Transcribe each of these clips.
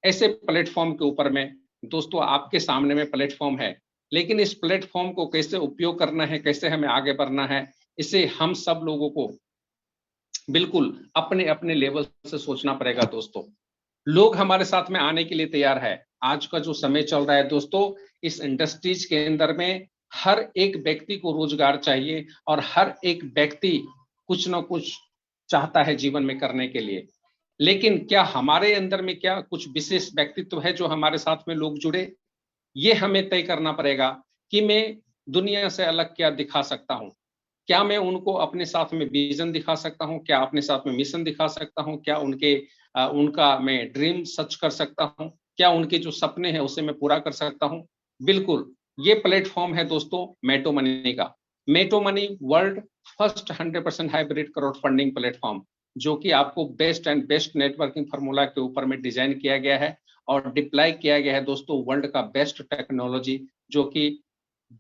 ऐसे प्लेटफॉर्म के ऊपर में दोस्तों आपके सामने में प्लेटफॉर्म है, लेकिन इस प्लेटफॉर्म को कैसे उपयोग करना है, कैसे हमें आगे बढ़ना है, इसे हम सब लोगों को बिल्कुल अपने अपने लेवल से सोचना पड़ेगा दोस्तों। लोग हमारे साथ में आने के लिए तैयार है। आज का जो समय चल रहा है दोस्तों, इस इंडस्ट्रीज के अंदर में हर एक व्यक्ति को रोजगार चाहिए और हर एक व्यक्ति कुछ ना कुछ चाहता है जीवन में करने के लिए। लेकिन क्या हमारे अंदर में क्या कुछ विशेष व्यक्तित्व है जो हमारे साथ में लोग जुड़े? ये हमें तय करना पड़ेगा कि मैं दुनिया से अलग क्या दिखा सकता हूं। क्या मैं उनको अपने साथ में विजन दिखा सकता हूं? क्या अपने साथ में मिशन दिखा सकता हूं? क्या उनका मैं ड्रीम सच कर सकता हूं? क्या उनके जो सपने हैं उसे मैं पूरा कर सकता हूं? बिल्कुल, ये प्लेटफॉर्म है दोस्तों मेटो मनी का। Meto Money world first 100% hybrid crowd funding platform, जो कि आपको best and best networking formula के ऊपर में डिजाइन किया गया है और डिप्लॉय किया गया है दोस्तों वर्ल्ड का बेस्ट टेक्नोलॉजी, जो कि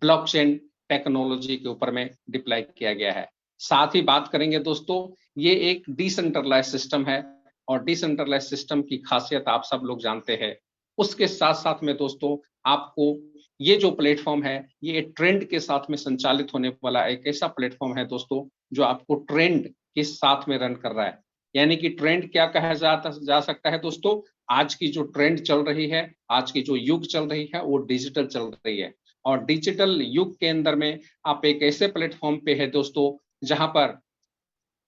ब्लॉकचेन टेक्नोलॉजी के ऊपर में डिप्लॉय किया गया है। साथ ही बात करेंगे दोस्तों, ये एक डिसेंट्रलाइज सिस्टम है और डिसेंट्रलाइज सिस्टम की खासियत आप सब लोग जानते हैं। उसके साथ साथ में दोस्तों आपको ये जो प्लेटफॉर्म है, ये ट्रेंड के साथ में संचालित होने वाला एक ऐसा प्लेटफॉर्म है दोस्तों जो आपको ट्रेंड के साथ में रन कर रहा है। यानी कि ट्रेंड क्या कहा जा सकता है दोस्तों? आज की जो ट्रेंड चल रही है, आज की जो युग चल रही है, वो डिजिटल चल रही है। और डिजिटल युग के अंदर में आप एक ऐसे प्लेटफॉर्म पे है दोस्तों जहां पर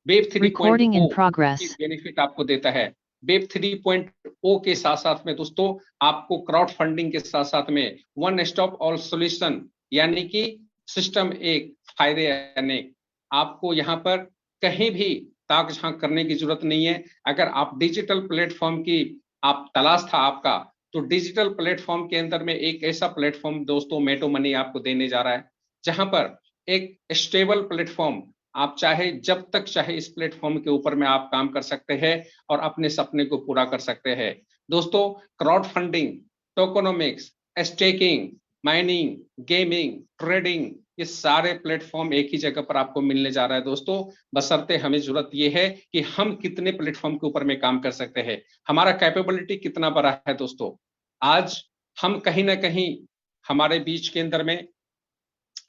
वेब 3.0 की बेनिफिट आपको देता है। वेब 3.0 के साथ साथ में दोस्तों आपको क्राउड फंडिंग के साथ साथ में वन स्टॉप ऑल सॉल्यूशन, यानी कि सिस्टम एक फायदे अनेक। आपको यहाँ पर कहीं भी ताक झांक करने की जरूरत नहीं है। अगर आप डिजिटल प्लेटफॉर्म की आप तलाश था आपका, तो डिजिटल प्लेटफॉर्म के अंदर में एक ऐसा प्लेटफॉर्म दोस्तों मेटो मनी आपको देने जा रहा है, जहां पर एक स्टेबल प्लेटफॉर्म, आप चाहे जब तक चाहे इस प्लेटफॉर्म के ऊपर में आप काम कर सकते हैं और अपने सपने को पूरा कर सकते हैं। दोस्तों crowd funding, tokenomics, staking, mining, gaming, trading, ये सारे प्लेटफॉर्म एक ही जगह पर आपको मिलने जा रहा है दोस्तों। बशर्ते हमें जरूरत ये है कि हम कितने प्लेटफॉर्म के ऊपर में काम कर सकते हैं, हमारा कैपेबिलिटी कितना बड़ा है दोस्तों। आज हम कहीं ना कहीं हमारे बीच के अंदर में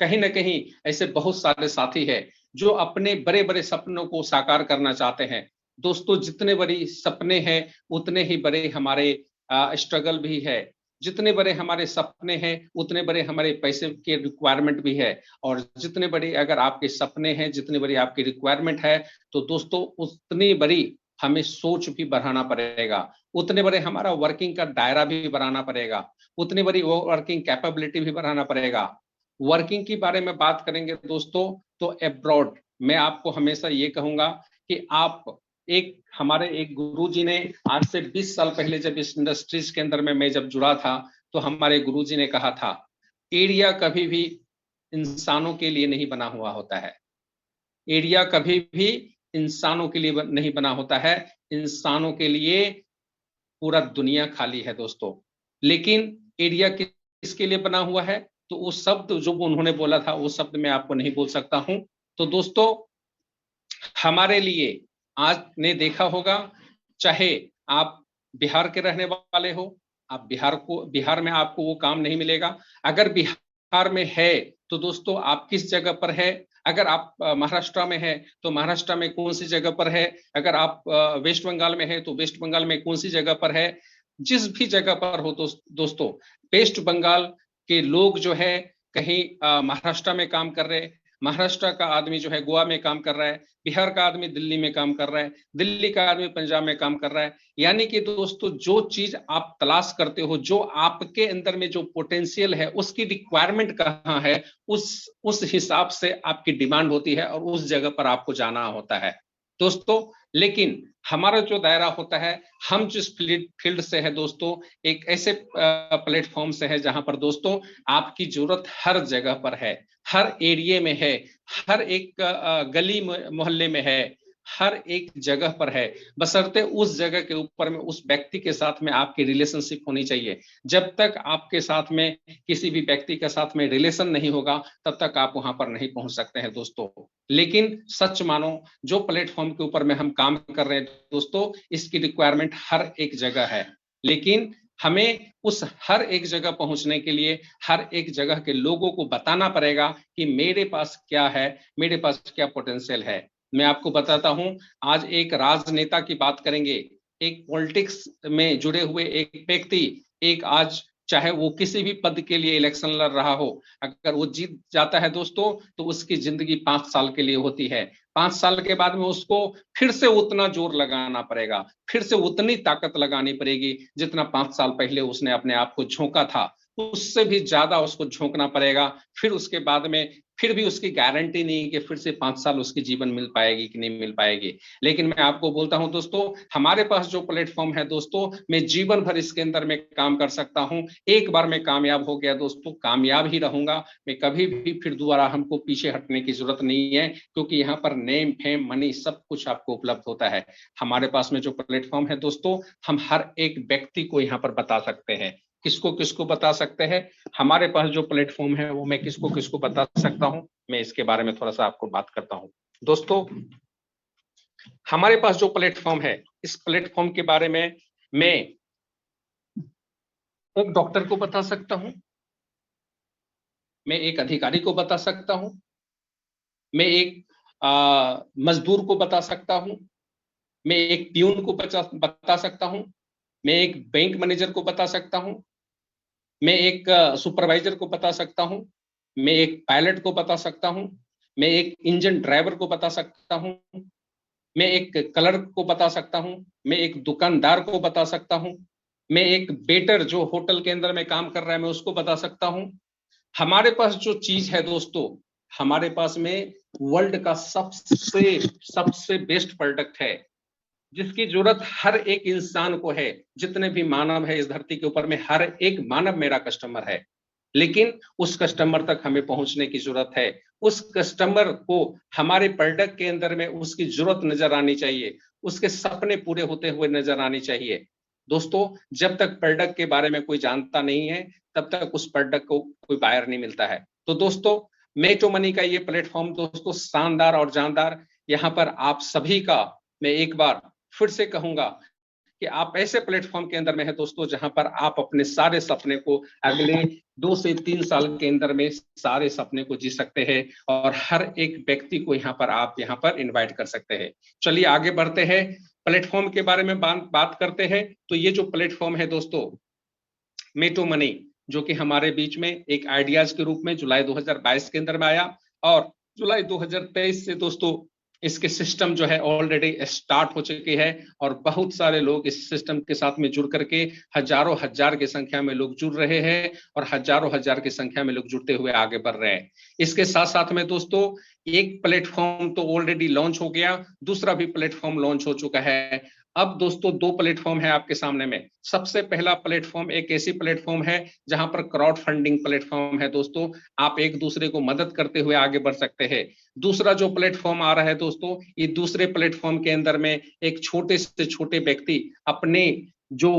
कहीं ना कहीं ऐसे बहुत सारे साथी हैं जो अपने बड़े बड़े सपनों को साकार करना चाहते हैं। दोस्तों जितने बड़े सपने हैं उतने ही बड़े हमारे स्ट्रगल भी है। जितने बड़े हमारे सपने हैं उतने बड़े हमारे पैसे के रिक्वायरमेंट भी है। और जितने बड़े अगर आपके सपने हैं, जितनी बड़ी आपकी रिक्वायरमेंट है, तो दोस्तों उतनी बड़ी हमें सोच भी बढ़ाना पड़ेगा, उतने बड़े हमारा वर्किंग का दायरा भी बढ़ाना पड़ेगा, उतनी बड़ी वर्किंग कैपेबिलिटी भी बढ़ाना पड़ेगा। वर्किंग के बारे में बात करेंगे दोस्तों, तो अब्रॉड मैं आपको हमेशा ये कहूंगा कि आप हमारे एक गुरुजी ने आज से 20 साल पहले जब इस इंडस्ट्रीज के अंदर में मैं जब जुड़ा था, तो हमारे गुरुजी ने कहा था, एरिया कभी भी इंसानों के लिए नहीं बना हुआ होता है। एरिया कभी भी इंसानों के लिए नहीं बना होता है। इंसानों के लिए पूरा दुनिया खाली है दोस्तों। लेकिन एरिया किसके लिए बना हुआ है? तो वो शब्द जो उन्होंने बोला था, वो शब्द मैं आपको नहीं बोल सकता हूं। तो दोस्तों हमारे लिए आज ने देखा होगा, चाहे आप बिहार के रहने वाले हो, आप बिहार में आपको वो काम नहीं मिलेगा। अगर बिहार में है तो दोस्तों आप किस जगह पर है? अगर आप महाराष्ट्र में है तो महाराष्ट्र में कौन सी जगह पर है? अगर आप वेस्ट बंगाल में है तो वेस्ट बंगाल में कौन सी जगह पर है? जिस भी जगह पर हो दोस्तों, वेस्ट बंगाल के लोग जो है कहीं महाराष्ट्र में काम कर रहे, महाराष्ट्र का आदमी जो है गोवा में काम कर रहा है, बिहार का आदमी दिल्ली में काम कर रहा है, दिल्ली का आदमी पंजाब में काम कर रहा है। यानी कि दोस्तों जो चीज आप तलाश करते हो, जो आपके अंदर में जो पोटेंशियल है, उसकी रिक्वायरमेंट कहाँ है, उस हिसाब से आपकी डिमांड होती है और उस जगह पर आपको जाना होता है दोस्तों। लेकिन हमारा जो दायरा होता है, हम जिस फील्ड से है दोस्तों, एक ऐसे प्लेटफॉर्म से है जहां पर दोस्तों आपकी जरूरत हर जगह पर है, हर एरिया में है, हर एक गली मोहल्ले में है, हर एक जगह पर है। बशर्ते उस जगह के ऊपर में उस व्यक्ति के साथ में आपकी रिलेशनशिप होनी चाहिए। जब तक आपके साथ में किसी भी व्यक्ति के साथ में रिलेशन नहीं होगा, तब तक आप वहां पर नहीं पहुंच सकते हैं दोस्तों। लेकिन सच मानो, जो प्लेटफॉर्म के ऊपर में हम काम कर रहे हैं दोस्तों, इसकी रिक्वायरमेंट हर एक जगह है। लेकिन हमें उस हर एक जगह पहुंचने के लिए हर एक जगह के लोगों को बताना पड़ेगा कि मेरे पास क्या है, मेरे पास क्या पोटेंशियल है। मैं आपको बताता हूं, आज एक राजनेता की बात करेंगे, एक पॉलिटिक्स में जुड़े हुए एक व्यक्ति, एक आज चाहे वो किसी भी पद के लिए इलेक्शन लड़ रहा हो, अगर वो जीत जाता है दोस्तों, तो उसकी जिंदगी 5 साल के लिए होती है। 5 साल के बाद में उसको फिर से उतना जोर लगाना पड़ेगा, फिर से उतनी ताकत लगानी पड़ेगी जितना 5 साल पहले उसने अपने आप को झोंका था, उससे भी ज्यादा उसको झोंकना पड़ेगा। फिर उसके बाद में फिर भी उसकी गारंटी नहीं कि फिर से 5 साल उसकी जीवन मिल पाएगी कि नहीं मिल पाएगी। लेकिन मैं आपको बोलता हूं दोस्तों, हमारे पास जो प्लेटफॉर्म है दोस्तों, मैं जीवन भर इसके अंदर में काम कर सकता हूं। एक बार मैं कामयाब हो गया दोस्तों, कामयाब ही रहूंगा मैं, कभी भी फिर दोबारा हमको पीछे हटने की जरूरत नहीं है, क्योंकि यहाँ पर नेम फेम मनी सब कुछ आपको उपलब्ध होता है। हमारे पास में जो प्लेटफॉर्म है दोस्तों, हम हर एक व्यक्ति को यहाँ पर बता सकते हैं। किसको किसको बता सकते हैं? हमारे पास जो प्लेटफॉर्म है वो मैं किसको किसको बता सकता हूं, मैं इसके बारे में थोड़ा सा आपको बात करता हूं। दोस्तों, हमारे पास जो प्लेटफॉर्म है, इस प्लेटफॉर्म के बारे में मैं एक डॉक्टर को बता सकता हूं, मैं एक अधिकारी को बता सकता हूं, मैं एक मजदूर को बता सकता हूं, मैं एक प्यून को बता सकता हूं, मैं एक बैंक मैनेजर को बता सकता हूं, मैं एक सुपरवाइजर को बता सकता हूं, मैं एक पायलट को बता सकता हूं, मैं एक इंजन ड्राइवर को बता सकता हूं, मैं एक क्लर्क को बता सकता हूं, मैं एक दुकानदार को बता सकता हूं, मैं एक वेटर जो होटल के अंदर में काम कर रहा है मैं उसको बता सकता हूं। हमारे पास जो चीज है दोस्तों, हमारे पास में वर्ल्ड का सबसे सबसे बेस्ट प्रोडक्ट है, जिसकी जरूरत हर एक इंसान को है। जितने भी मानव है इस धरती के ऊपर में, हर एक मानव मेरा कस्टमर है। लेकिन उस कस्टमर तक हमें पहुंचने की जरूरत है। उस कस्टमर को हमारे प्रोडक्ट के अंदर में उसकी जरूरत नजर आनी चाहिए, उसके सपने पूरे होते हुए नजर आनी चाहिए। दोस्तों, जब तक प्रोडक्ट के बारे में कोई जानता नहीं है, तब तक उस प्रोडक्ट को कोई बायर नहीं मिलता है। तो दोस्तों, मेटो मनी का ये प्लेटफॉर्म दोस्तों शानदार और जानदार, यहाँ पर आप सभी का मैं एक बार फिर से कहूंगा कि आप ऐसे प्लेटफॉर्म के अंदर में है दोस्तों, जहां पर आप अपने सारे सपने को अगले 2 से 3 साल के अंदर में सारे सपने को जी सकते हैं, और हर एक व्यक्ति को यहाँ पर आप यहाँ पर इनवाइट कर सकते हैं। चलिए आगे बढ़ते हैं, प्लेटफॉर्म के बारे में बात करते हैं। तो ये जो प्लेटफॉर्म है दोस्तों, मेटो मनी, जो कि हमारे बीच में एक आइडियाज के रूप में जुलाई 2022 के अंदर में आया, और जुलाई 2023 से दोस्तों इसके सिस्टम जो है ऑलरेडी स्टार्ट हो चुकी है, और बहुत सारे लोग इस सिस्टम के साथ में जुड़ करके हजारों हजार की संख्या में लोग जुड़ रहे हैं, और हजारों हजार की संख्या में लोग जुड़ते हुए आगे बढ़ रहे हैं। इसके साथ साथ में दोस्तों एक प्लेटफॉर्म तो ऑलरेडी लॉन्च हो गया, दूसरा भी प्लेटफॉर्म लॉन्च हो चुका है। अब दोस्तों 2 प्लेटफॉर्म है आपके सामने में। सबसे पहला प्लेटफॉर्म एक ऐसी प्लेटफॉर्म है जहां पर क्राउड फंडिंग प्लेटफॉर्म है दोस्तों, आप एक दूसरे को मदद करते हुए आगे बढ़ सकते हैं। दूसरा जो प्लेटफॉर्म आ रहा है दोस्तों, ये दूसरे प्लेटफॉर्म के अंदर में एक छोटे से छोटे व्यक्ति अपने जो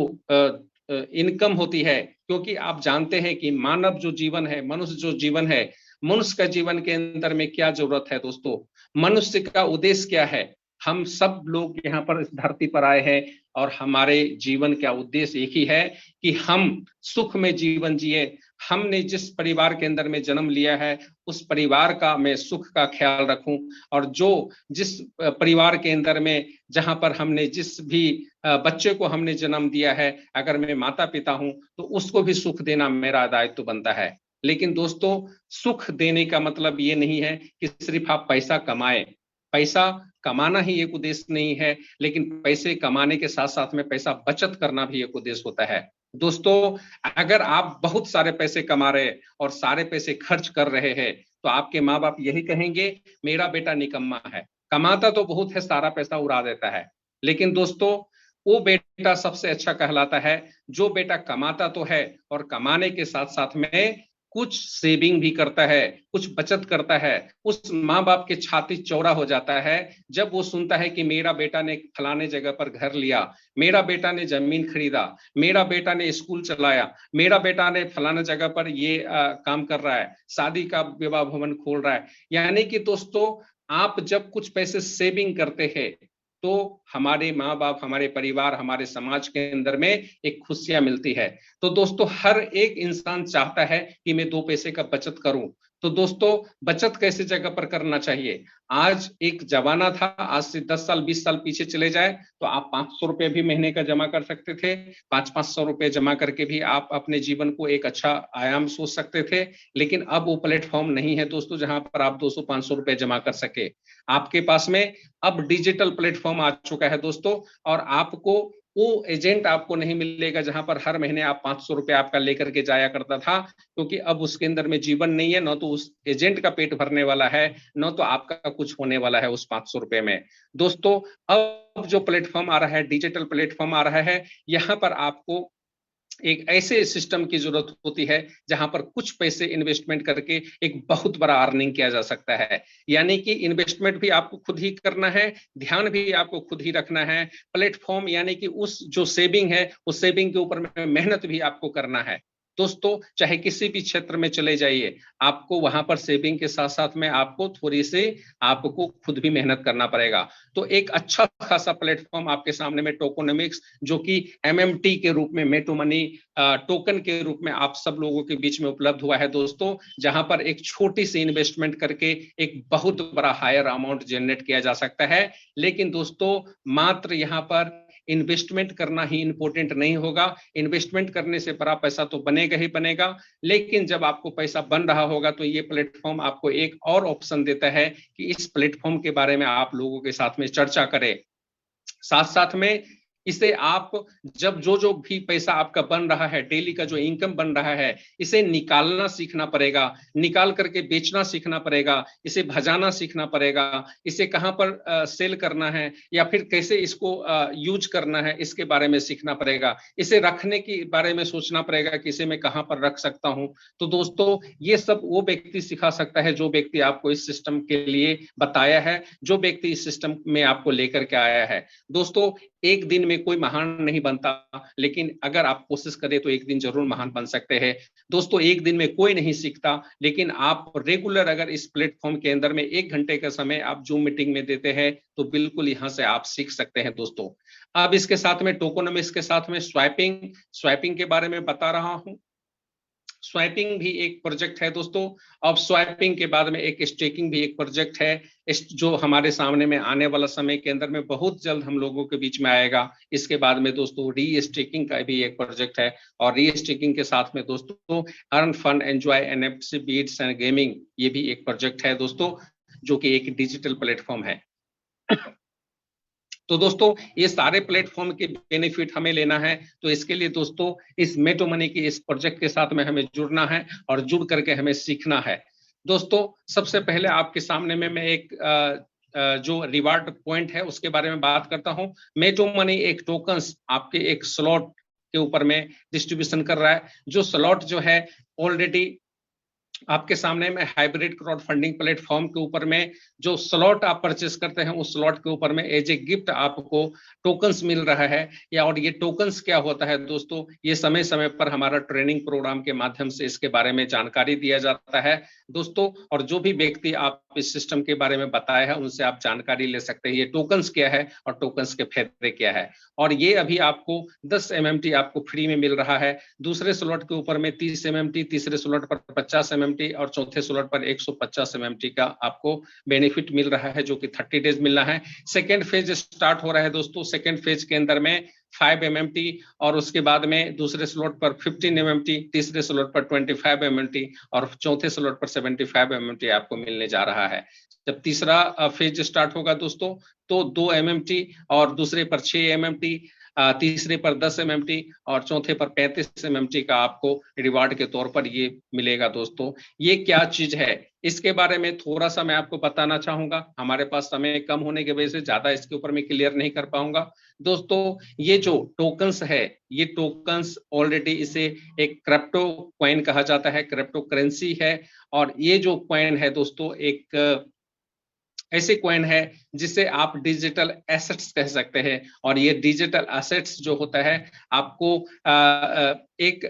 इनकम होती है, क्योंकि आप जानते हैं कि मानव जो जीवन है, मनुष्य जो जीवन है, मनुष्य का जीवन के अंदर में क्या जरूरत है दोस्तों, मनुष्य का उद्देश्य क्या है। हम सब लोग यहाँ पर इस धरती पर आए हैं, और हमारे जीवन का उद्देश्य एक ही है कि हम सुख में जीवन जिए। हमने जिस परिवार के अंदर में जन्म लिया है, उस परिवार का मैं सुख का ख्याल रखूं, और जो जिस परिवार के अंदर में जहां पर हमने जिस भी बच्चे को हमने जन्म दिया है, अगर मैं माता पिता हूं तो उसको भी सुख देना मेरा दायित्व बनता है। लेकिन दोस्तों, सुख देने का मतलब ये नहीं है कि सिर्फ आप पैसा कमाएं। पैसा कमाना ही एक उद्देश्य नहीं है, लेकिन पैसे कमाने के साथ साथ में पैसा बचत करना भी एक उद्देश्य होता है। दोस्तों, अगर आप बहुत सारे पैसे कमा रहे हैं और सारे पैसे खर्च कर रहे हैं, तो आपके माँ बाप यही कहेंगे मेरा बेटा निकम्मा है, कमाता तो बहुत है, सारा पैसा उड़ा देता है। लेकिन दोस्तों, वो बेटा सबसे अच्छा कहलाता है जो बेटा कमाता तो है, और कमाने के साथ साथ में कुछ सेविंग भी करता है, कुछ बचत करता है। उस माँ बाप के छाती चौड़ा हो जाता है जब वो सुनता है कि मेरा बेटा ने फलाने जगह पर घर लिया, मेरा बेटा ने जमीन खरीदा, मेरा बेटा ने स्कूल चलाया, मेरा बेटा ने फलाना जगह पर ये काम कर रहा है, शादी का विवाह भवन खोल रहा है। यानी कि दोस्तों, आप जब कुछ पैसे सेविंग करते हैं, तो हमारे माँ-बाप, हमारे परिवार, हमारे समाज के अंदर में एक खुशियाँ मिलती है। तो दोस्तों हर एक इंसान चाहता है कि मैं 2 पैसे का बचत करूँ। तो दोस्तों बचत कैसी जगह पर करना चाहिए? आज एक ज़माना था, आज से 10 साल, 20 साल पीछे चले जाएँ, तो आप ₹500 भी महीने का जमा कर सकते थे। 5-5 सौ रुपए जमा करके भी आप अपने जीवन को एक अच्छा आयाम सोच सकते थे। लेकिन अब वो प्लेटफ़ॉर्म नहीं है दोस्तों, जहाँ पर आप 200-500 रुपए जमा कर सकें। आपके पास में अब डिजिटल प्लेटफ़ॉर्म आ चुका है दोस्तों, और आपको वो एजेंट आपको नहीं मिलेगा जहाँ पर हर महीने आप ₹500 आपका लेकर के जाया करता था, क्योंकि अब उसके अंदर में जीवन नहीं है, ना तो उस एजेंट का पेट भरने वाला है, ना तो आपका कुछ होने वाला है उस ₹500 में। दोस्तों, अब जो प्लेटफ़ॉर्म आ रहा है, डिजिटल प्लेटफ़ॉर्म आ रहा है, यहाँ पर आपको एक ऐसे सिस्टम की ज़रूरत होती है, जहाँ पर कुछ पैसे इन्वेस्टमेंट करके एक बहुत बड़ा अर्निंग किया जा सकता है। यानी कि इन्वेस्टमेंट भी आपको खुद ही करना है, ध्यान भी आपको खुद ही रखना है, प्लेटफ़ॉर्म यानी कि उस जो सेविंग है, उस सेविंग के ऊपर में मेहनत भी आपको करना है। दोस्तों, चाहे किसी भी क्षेत्र में चले जाइए, आपको वहाँ पर सेविंग के साथ-साथ में आपको थोड़ी-सी आपको खुद भी मेहनत करना पड़ेगा। तो एक अच्छा खासा प्लेटफ़ॉर्म आपके सामने में टोकेनोमिक्स, जो कि एमएमटी के रूप में, मेटो मनी टोकन के रूप में आप सब लोगों के बीच में उपलब्ध हुआ है दोस्तों, जहां पर एक छोटी सी इन्वेस्टमेंट करके एक बहुत बड़ा हायर अमाउंट जनरेट किया जा सकता है। लेकिन दोस्तों मात्र यहाँ पर इन्वेस्टमेंट करना ही इंपॉर्टेंट नहीं होगा, इन्वेस्टमेंट करने से बड़ा पैसा तो बनेगा ही बनेगा, लेकिन जब आपको पैसा बन रहा होगा तो ये प्लेटफॉर्म आपको एक और ऑप्शन देता है कि इस प्लेटफॉर्म के बारे में आप लोगों के साथ में चर्चा करें। साथ-साथ में इसे आप जब जो भी पैसा आपका बन रहा है, डेली का जो इनकम बन रहा है, इसे निकालना सीखना पड़ेगा, निकाल करके बेचना सीखना पड़ेगा, इसे भजाना सीखना पड़ेगा, इसे कहाँ पर सेल करना है या फिर कैसे इसको यूज़ करना है, इसके बारे में सीखना पड़ेगा। इसे रखने के बारे में सोचना पड़ेगा कि इसे मैं कहाँ पर रख सकता हूँ। तो दोस्तों, ये सब वो व्यक्ति सिखा सकता है, जो व्यक्ति आपको इस सिस्टम के लिए बताया है, जो व्यक्ति इस सिस्टम में आपको लेकर के आया है। दोस्तों, एक दिन में कोई महान नहीं बनता, लेकिन अगर आप कोशिश करें तो एक दिन जरूर महान बन सकते हैं। दोस्तों, एक दिन में कोई नहीं सीखता, लेकिन आप रेगुलर अगर इस प्लेटफॉर्म के अंदर में 1 घंटे का समय आप जूम मीटिंग में देते हैं, तो बिल्कुल यहाँ से आप सीख सकते हैं दोस्तों। अब इसके साथ में टोकोनॉमिक्स के साथ में स्वाइपिंग के बारे में बता रहा हूँ। स्वाइपिंग भी एक प्रोजेक्ट है दोस्तों। अब स्वाइपिंग के बाद में एक स्टेकिंग भी एक प्रोजेक्ट है, जो हमारे सामने में आने वाला समय के अंदर में बहुत जल्द हम लोगों के बीच में आएगा। इसके बाद में दोस्तों री स्टेकिंग का भी एक प्रोजेक्ट है, और री स्टेकिंग के साथ में दोस्तों earn fun enjoy NFT beats and gaming, ये भी एक प्रोजेक्ट है दोस्तों, जो कि एक डिजिटल प्लेटफॉर्म है। तो दोस्तों, ये सारे प्लेटफॉर्म के बेनिफिट हमें लेना है, तो इसके लिए दोस्तों इस मेटो मनी की इस प्रोजेक्ट के साथ में हमें जुड़ना है, और जुड़ करके हमें सीखना है। दोस्तों, सबसे पहले आपके सामने में मैं एक जो रिवार्ड पॉइंट है उसके बारे में बात करता हूँ। मेटो मनी एक टोकन्स आपके एक स्लॉट के ऊपर में डिस्ट्रीब्यूशन कर रहा है। जो स्लॉट जो है ऑलरेडी आपके सामने में हाइब्रिड क्राउड फंडिंग प्लेटफॉर्म के ऊपर में जो स्लॉट आप परचेस करते हैं, उस स्लॉट के ऊपर में एज ए गिफ्ट आपको टोकन्स मिल रहा है। या और ये टोकन्स क्या होता है दोस्तों, ये समय समय पर हमारा ट्रेनिंग प्रोग्राम के माध्यम से इसके बारे में जानकारी दिया जाता है दोस्तों। और जो भी व्यक्ति आप इस सिस्टम के बारे में बताया है, उनसे आप जानकारी ले सकते हैं ये टोकन्स क्या है और टोकन्स के फायदे क्या है। और ये अभी आपको 10 MMT आपको फ्री में मिल रहा है। दूसरे स्लॉट के ऊपर में 30 MMT, तीसरे स्लॉट पर 50 MMT और चौथे स्लॉट पर 150 MMT का आपको बेनिफिट मिल रहा है, जो कि 30 डेज मिल रहा है। सेकेंड फेज स्टार्ट हो रहा है दोस्तों। सेकेंड फेज के अंदर में 5 MMT, और उसके बाद में दूसरे स्लॉट पर 15 MMT, तीसरे स्लॉट पर 25 MMT और चौथे स्लॉट पर 75 MMT आपको मिलने जा रहा है। जब तीसरा फेज स्टार्ट होगा दोस्तों, तो 2 MMT और दूसरे पर 6 MMT, तीसरे पर 10 MMT और चौथे पर 35 MMT का आपको रिवार्ड के तौर पर ये मिलेगा दोस्तों। ये क्या चीज है, इसके बारे में थोड़ा सा मैं आपको बताना चाहूंगा। हमारे पास समय कम होने की वजह से ज्यादा इसके ऊपर मैं क्लियर नहीं कर पाऊंगा दोस्तों। ये जो टोकन्स है, ये टोकन्स ऑलरेडी इसे एक क्रिप्टो कॉइन कहा जाता है, क्रिप्टो करेंसी है। और ये जो कॉइन है दोस्तों, एक ऐसे कॉइन है जिसे आप डिजिटल एसेट्स कह सकते हैं। और ये डिजिटल एसेट्स जो होता है, आपको एक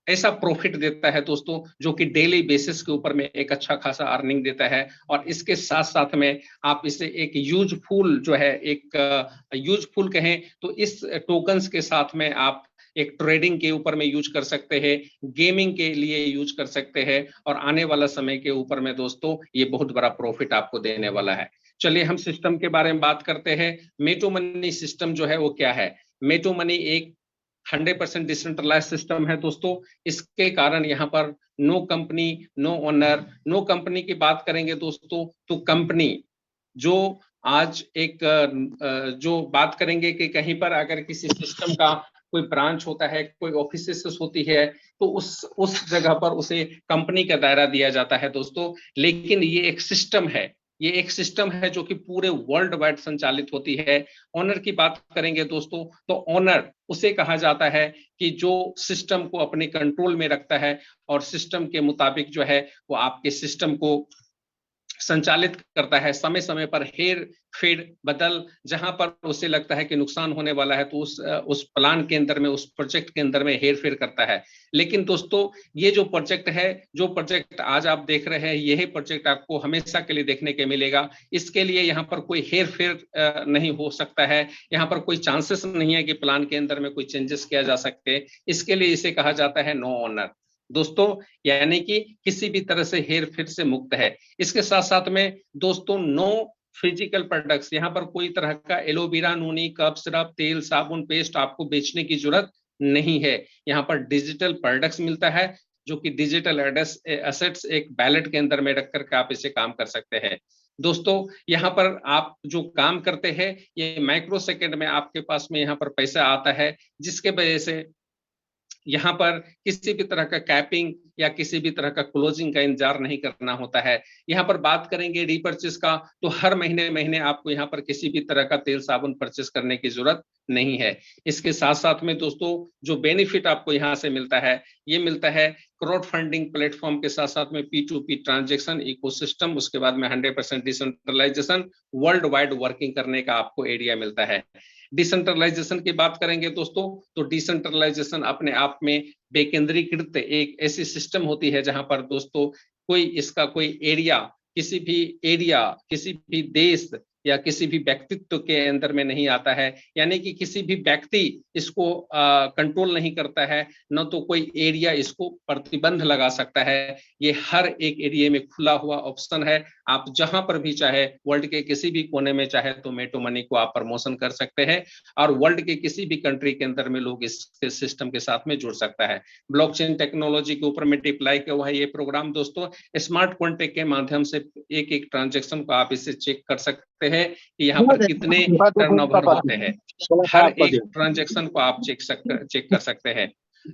ऐसा प्रॉफिट देता है दोस्तों, जो कि डेली बेसिस के ऊपर में एक अच्छा खासा अर्निंग देता है। और इसके साथ साथ में आप इसे एक यूजफुल जो है, एक यूजफुल कहें तो इस टोकन्स के साथ में आप एक ट्रेडिंग के ऊपर में यूज कर सकते हैं, गेमिंग के लिए यूज कर सकते हैं, और आने वाला समय के ऊपर में दोस्तों ये बहुत बड़ा प्रॉफिट आपको देने वाला है। चलिए हम सिस्टम के बारे में बात करते हैं। मेटो मनी सिस्टम जो है वो क्या है? मेटो मनी एक 100% डिसेंट्रलाइज सिस्टम है दोस्तों। इसके कारण यहाँ पर no company, no owner. No company की बात करेंगे दोस्तों तो कंपनी जो आज एक जो बात करेंगे कि कहीं पर अगर किसी सिस्टम का कोई ब्रांच होता है, कोई ऑफिसेस होती है, तो उस जगह पर उसे कंपनी का दायरा दिया जाता है दोस्तों। लेकिन ये एक सिस्टम है, ये एक सिस्टम है जो कि पूरे वर्ल्ड वाइड संचालित होती है। ओनर की बात करेंगे दोस्तों तो ओनर उसे कहा जाता है कि जो सिस्टम को अपने कंट्रोल में रखता है और सिस्टम के मुताबिक जो है वो आपके सिस्टम को संचालित करता है। समय समय पर हेर फेर बदल, जहां पर उसे लगता है कि नुकसान होने वाला है तो उस प्लान के अंदर में, उस प्रोजेक्ट के अंदर में हेर फेर करता है। लेकिन दोस्तों ये जो प्रोजेक्ट है, जो प्रोजेक्ट आज आप देख रहे हैं, यही प्रोजेक्ट आपको हमेशा के लिए देखने के मिलेगा। इसके लिए यहाँ पर कोई हेर फेर नहीं हो सकता है। यहाँ पर कोई चांसेस नहीं है कि प्लान के अंदर में कोई चेंजेस किया जा सकते। इसके लिए इसे कहा जाता है नो ओनर दोस्तों, यानी कि किसी भी तरह से हेर फेर से मुक्त है। इसके साथ साथ में दोस्तों नो फिजिकल प्रोडक्ट्स, यहाँ पर कोई तरह का एलोवेरा, नूनी, कप, सिरप, तेल, साबुन, पेस्ट आपको बेचने की जरूरत नहीं है। यहाँ पर डिजिटल प्रोडक्ट्स मिलता है, जो कि डिजिटल एसेट्स एक बैलेट के अंदर में रख करके आप इसे काम कर सकते हैं। दोस्तों यहाँ पर आप जो काम करते हैं, ये माइक्रो सेकेंड में आपके पास में यहाँ पर पैसा आता है, जिसके वजह से यहाँ पर किसी भी तरह का कैपिंग या किसी भी तरह का क्लोजिंग का इंतजार नहीं करना होता है। यहाँ पर बात करेंगे रीपर्चेस का, तो हर महीने महीने आपको यहाँ पर किसी भी तरह का तेल साबुन परचेस करने की जरूरत नहीं है। इसके साथ साथ में दोस्तों जो बेनिफिट आपको यहाँ से मिलता है, ये मिलता है क्राउड फंडिंग प्लेटफॉर्म के साथ साथ में P2P ट्रांजेक्शन इकोसिस्टम, उसके बाद में 100% डिसेंट्रलाइजेशन, वर्ल्ड वाइड वर्किंग करने का आपको एरिया मिलता है। डिसेंट्रलाइजेशन की बात करेंगे दोस्तों, तो डिसेंट्रलाइजेशन अपने आप में बेकेंद्रीकृत एक ऐसी सिस्टम होती है जहां पर दोस्तों कोई एरिया, किसी भी देश या किसी भी व्यक्तित्व के अंदर में नहीं आता है। यानी कि किसी भी व्यक्ति इसको कंट्रोल नहीं करता है, न तो कोई एरिया इसको प्रतिबंध लगा सकता है। ये हर एक एरिया में खुला हुआ ऑप्शन है। आप जहां पर भी चाहे, वर्ल्ड के किसी भी कोने में चाहे तो मेटो मनी को आप प्रमोशन कर सकते हैं, और वर्ल्ड के किसी भी कंट्री के अंदर में लोग इस सिस्टम के साथ में जुड़ सकता है। ब्लॉकचेन टेक्नोलॉजी के ऊपर में डिप्लाई किया हुआ है ये प्रोग्राम दोस्तों। स्मार्ट कॉन्ट्रैक्ट के माध्यम से एक एक ट्रांजेक्शन को आप इसे चेक कर सकते हैं कि यहाँ पर कितने टर्नओवर होते हैं। हर एक ट्रांजेक्शन को आप चेक कर सकते हैं।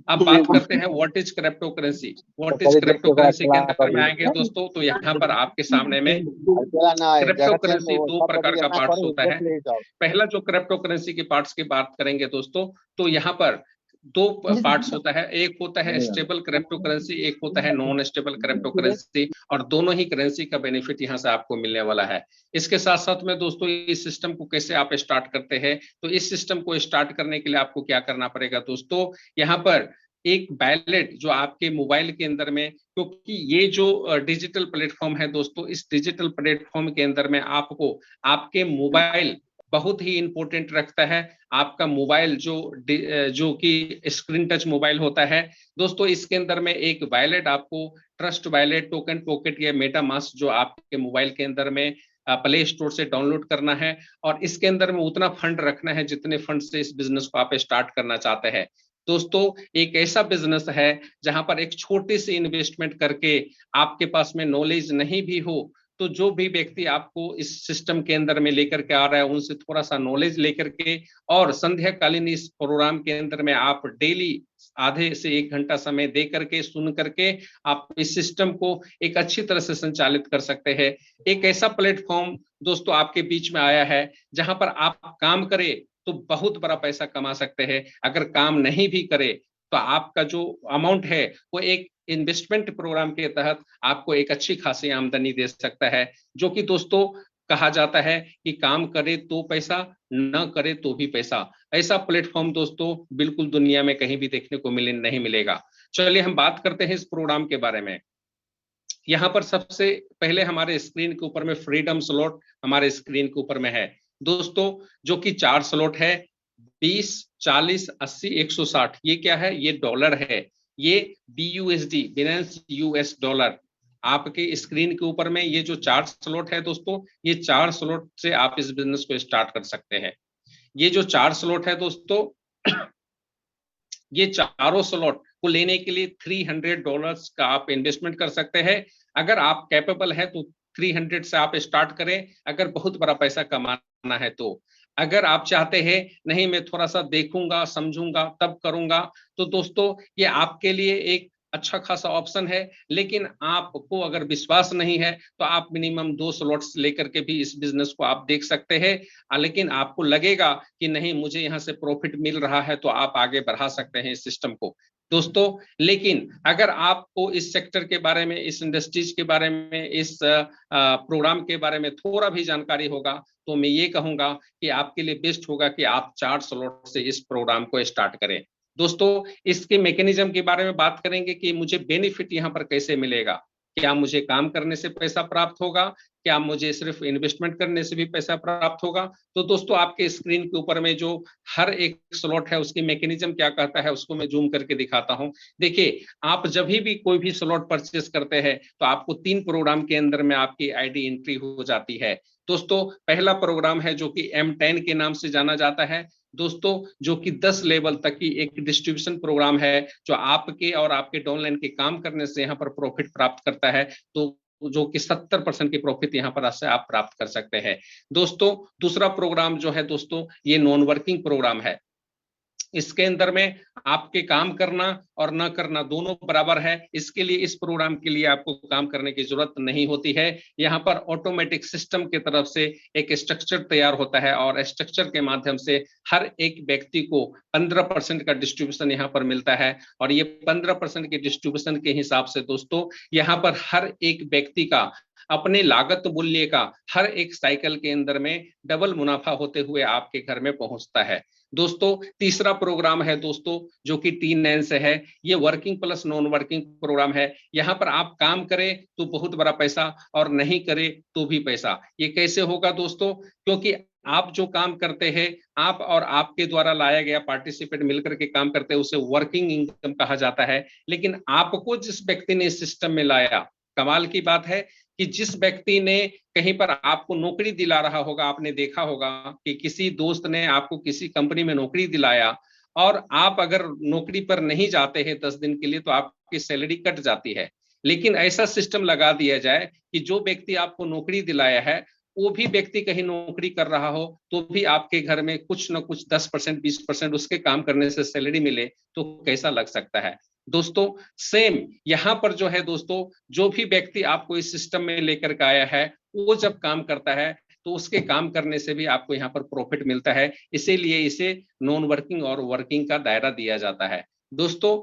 अब बात करते हैं what is crypto currency. What is crypto currency के अंदर में आएंगे दोस्तों, तो यहाँ पर आपके सामने में क्रिप्टो करेंसी दो प्रकार का पार्ट्स होता है। पहला जो क्रिप्टो करेंसी के पार्ट्स की बात करेंगे दोस्तों, तो यहाँ पर दो पार्ट्स होता है। एक होता है स्टेबल क्रिप्टो करेंसी, एक होता है नॉन स्टेबल क्रिप्टो करेंसी, और दोनों ही करेंसी का बेनिफिट यहाँ से आपको मिलने वाला है। इसके साथ साथ में दोस्तों इस सिस्टम को कैसे आप स्टार्ट करते हैं, तो इस सिस्टम को स्टार्ट करने के लिए आपको क्या करना पड़ेगा दोस्तों, यहाँ पर एक बैलेट जो आपके मोबाइल के अंदर में, क्योंकि ये जो डिजिटल प्लेटफॉर्म है दोस्तों, इस डिजिटल प्लेटफॉर्म के अंदर में आपको आपके मोबाइल बहुत ही इंपॉर्टेंट रखता है। आपका मोबाइल जो कि स्क्रीन टच मोबाइल होता है दोस्तों, इसके अंदर में एक वॉलेट आपको ट्रस्ट वॉलेट, टोकन पॉकेट या मेटामास्क जो आपके मोबाइल के अंदर में प्ले स्टोर से डाउनलोड करना है, और इसके अंदर में उतना फंड रखना है जितने फंड से इस बिजनेस को आप स्टार्ट करना चाहते हैं। दोस्तों एक ऐसा बिजनेस है जहां पर एक छोटी सी इन्वेस्टमेंट करके आपके पास में नॉलेज नहीं भी हो, तो जो भी व्यक्ति आपको इस सिस्टम के अंदर में लेकर के आ रहा है, उनसे थोड़ा सा नॉलेज लेकर के, और संध्याकालीन इस प्रोग्राम के अंदर में आप डेली आधे से 1 घंटा समय दे करके, सुन करके आप इस सिस्टम को एक अच्छी तरह से संचालित कर सकते हैं। एक ऐसा प्लेटफॉर्म दोस्तों आपके बीच में आया है जहां पर आप काम करें तो बहुत बड़ा पैसा कमा सकते हैं। अगर काम नहीं भी करे तो आपका जो अमाउंट है वो एक इन्वेस्टमेंट प्रोग्राम के तहत आपको एक अच्छी खासी आमदनी दे सकता है, जो कि दोस्तों कहा जाता है कि काम करे तो पैसा, न करे तो भी पैसा। ऐसा प्लेटफॉर्म दोस्तों बिल्कुल दुनिया में कहीं भी देखने को नहीं मिलेगा। चलिए हम बात करते हैं इस प्रोग्राम के बारे में। यहाँ पर सबसे पहले हमारे स्क्रीन के ऊपर में फ्रीडम स्लॉट हमारे स्क्रीन के ऊपर में है दोस्तों, जो कि 4 स्लॉट है, 20, 40, 80, 160। ये क्या है? ये डॉलर है। ये BUSD, बिनेंस US डॉलर। आपके स्क्रीन के ऊपर में ये जो 4 स्लॉट है दोस्तों, ये 4 स्लॉट से आप इस बिजनेस को स्टार्ट कर सकते हैं। ये जो 4 स्लॉट है दोस्तों, ये चारों स्लॉट को लेने के लिए $300 का आप इन्वेस्टमेंट कर सकते हैं। अगर आप कैपेबल है तो 300 से आप स्टार्ट करें, अगर बहुत बड़ा पैसा कमाना है तो। अगर आप चाहते हैं नहीं मैं थोड़ा सा देखूंगा समझूंगा तब करूंगा, तो दोस्तों ये आपके लिए एक अच्छा खासा ऑप्शन है। लेकिन आपको अगर विश्वास नहीं है तो आप मिनिमम 2 स्लॉट्स लेकर के भी इस बिजनेस को आप देख सकते हैं। लेकिन आपको लगेगा कि नहीं मुझे यहाँ से प्रॉफिट मिल रहा है, तो आप आगे बढ़ा सकते हैं इस सिस्टम को दोस्तों। लेकिन अगर आपको इस सेक्टर के बारे में, इस इंडस्ट्रीज के बारे में, इस प्रोग्राम के बारे में थोड़ा भी जानकारी होगा, तो मैं ये कहूंगा कि आपके लिए बेस्ट होगा कि आप 4 स्लॉट से इस प्रोग्राम को स्टार्ट करें। दोस्तों इसके मैकेनिज्म के बारे में बात करेंगे कि मुझे बेनिफिट यहाँ पर कैसे मिलेगा। क्या मुझे काम करने से पैसा प्राप्त होगा? क्या मुझे सिर्फ इन्वेस्टमेंट करने से भी पैसा प्राप्त होगा? तो दोस्तों आपके स्क्रीन के ऊपर में जो हर एक स्लॉट है उसकी मैकेनिज्म क्या कहता है उसको मैं जूम करके दिखाता हूं। देखिए, आप जब भी कोई भी स्लॉट परचेस करते हैं तो आपको 3 प्रोग्राम के अंदर में आपकी आईडी एंट्री हो जाती है। दोस्तों पहला प्रोग्राम है जो कि M10 के नाम से जाना जाता है दोस्तों, जो कि 10 लेवल तक की एक डिस्ट्रीब्यूशन प्रोग्राम है, जो आपके और आपके डाउनलाइन के काम करने से यहाँ पर प्रॉफिट प्राप्त करता है। तो जो कि 70% की प्रॉफिट यहाँ पर से आप प्राप्त कर सकते हैं दोस्तों। दूसरा प्रोग्राम जो है दोस्तों, ये नॉन वर्किंग प्रोग्राम है। इसके अंदर में आपके काम करना और न करना दोनों बराबर है। इसके लिए, इस प्रोग्राम के लिए आपको काम करने की जरूरत नहीं होती है। यहाँ पर ऑटोमेटिक सिस्टम की तरफ से एक स्ट्रक्चर तैयार होता है और स्ट्रक्चर के माध्यम से हर एक व्यक्ति को 15% का डिस्ट्रीब्यूशन यहाँ पर मिलता है। और ये 15% के डिस्ट्रीब्यूशन के हिसाब से दोस्तों यहाँ पर हर एक व्यक्ति का अपने लागत मूल्य का हर एक साइकिल के अंदर में डबल मुनाफा होते हुए आपके घर में पहुंचता है दोस्तों। तीसरा प्रोग्राम है दोस्तों, जो कि T9 से है। ये working plus non working program है। यहाँ पर आप काम करें तो बहुत बड़ा पैसा और नहीं करे तो भी पैसा। ये कैसे होगा दोस्तों? क्योंकि आप जो काम करते हैं, आप और आपके द्वारा लाया गया पार्टिसिपेट मिलकर के काम करते हैं, उसे वर्किंग इनकम कहा जाता है। लेकिन आपको जिस व्यक्ति ने इस सिस्टम में लाया, कमाल की बात है कि जिस व्यक्ति ने कहीं पर आपको नौकरी दिला रहा होगा, आपने देखा होगा कि किसी दोस्त ने आपको किसी कंपनी में नौकरी दिलाया और आप अगर नौकरी पर नहीं जाते हैं 10 दिन के लिए तो आपकी सैलरी कट जाती है। लेकिन ऐसा सिस्टम लगा दिया जाए कि जो व्यक्ति आपको नौकरी दिलाया है वो भी व्यक्ति कहीं नौकरी कर रहा हो तो भी आपके घर में कुछ ना कुछ 10%, 20% उसके काम करने से सैलरी मिले, तो कैसा लग सकता है दोस्तों। सेम यहाँ पर जो है दोस्तों, जो भी व्यक्ति आपको इस सिस्टम में लेकर के आया है वो जब काम करता है तो उसके काम करने से भी आपको यहाँ पर प्रॉफिट मिलता है। इसीलिए इसे नॉन वर्किंग और वर्किंग का दायरा दिया जाता है दोस्तों।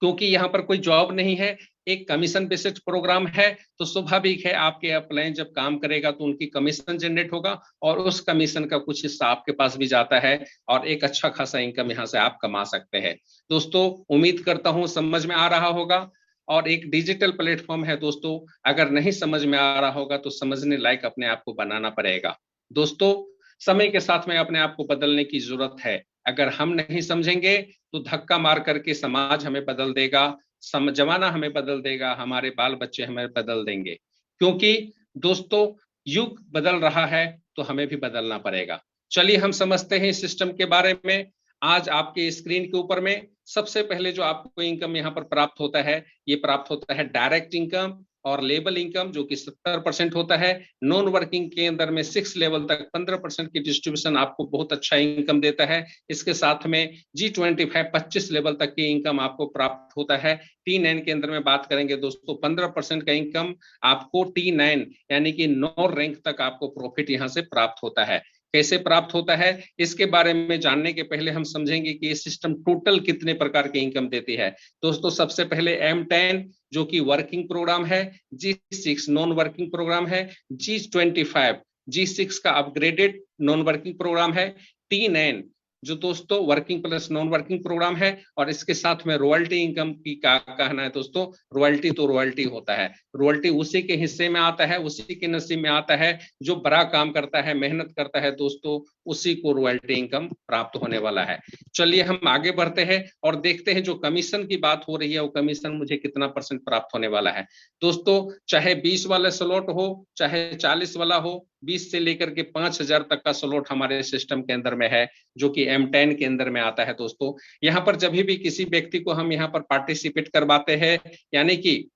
क्योंकि यहाँ पर कोई जॉब नहीं है, एक कमीशन बेस्ड प्रोग्राम है, तो स्वाभाविक है आपके अपलाइन जब काम करेगा तो उनकी कमीशन जनरेट होगा और उस कमीशन का कुछ हिस्सा आपके पास भी जाता है और एक अच्छा खासा इनकम यहाँ से आप कमा सकते हैं दोस्तों। उम्मीद करता हूँ समझ में आ रहा होगा। और एक डिजिटल प्लेटफॉर्म है दोस्तों, अगर नहीं समझ में आ रहा होगा तो समझने लायक अपने आप को बनाना पड़ेगा दोस्तों। समय के साथ में अपने आप को बदलने की जरूरत है। अगर हम नहीं समझेंगे तो धक्का मार करके समाज हमें बदल देगा, जमाना हमें बदल देगा, हमारे बाल बच्चे हमें बदल देंगे। क्योंकि दोस्तों युग बदल रहा है तो हमें भी बदलना पड़ेगा। चलिए हम समझते हैं इस सिस्टम के बारे में। आज आपके स्क्रीन के ऊपर में सबसे पहले जो आपको इनकम यहाँ पर प्राप्त होता है, ये प्राप्त होता है डायरेक्ट इनकम और लेबल इनकम, जो कि 70% होता है। नॉन वर्किंग के अंदर में 6 लेवल तक 15% की डिस्ट्रीब्यूशन आपको बहुत अच्छा इनकम देता है। इसके साथ में G25 25 लेवल तक की इनकम आपको प्राप्त होता है। T9 के अंदर में बात करेंगे दोस्तों, 15% का इनकम आपको T9 यानी कि 9 रैंक तक आपको प्रॉफिट यहाँ से प्राप्त होता है। कैसे प्राप्त होता है, इसके बारे में जानने के पहले हम समझेंगे कि ये सिस्टम टोटल कितने प्रकार की इनकम देती है। दोस्तों सबसे पहले M10 जो कि वर्किंग प्रोग्राम है, G6 नॉन वर्किंग प्रोग्राम है, G25 G6 का अपग्रेडेड नॉन वर्किंग प्रोग्राम है, T9 जो दोस्तों working plus non working program है, और इसके साथ में रॉयल्टी इनकम की क्या कहना है दोस्तों, रॉयल्टी तो रॉयल्टी होता है, रॉयल्टी उसी के हिस्से में आता है, उसी के नसीब में आता है जो बड़ा काम करता है, मेहनत करता है दोस्तों, उसी को रॉयल्टी इनकम प्राप्त होने वाला है। चलिए हम आगे बढ़ते हैं और देखते हैं जो कमीशन की बात हो रही है वो कमीशन मुझे कितना % प्राप्त होने वाला है। दोस्तों चाहे 20 वाला स्लॉट हो, चाहे 40 वाला हो, 20 से लेकर के 5000 तक का स्लॉट हमारे सिस्टम के अंदर में है, जो कि M10 के अंदर में आता है। दोस्तों यहाँ पर जब भी किसी व्यक्ति को हम यहाँ पर पार्टिसिपेट करवाते हैं, यानी कि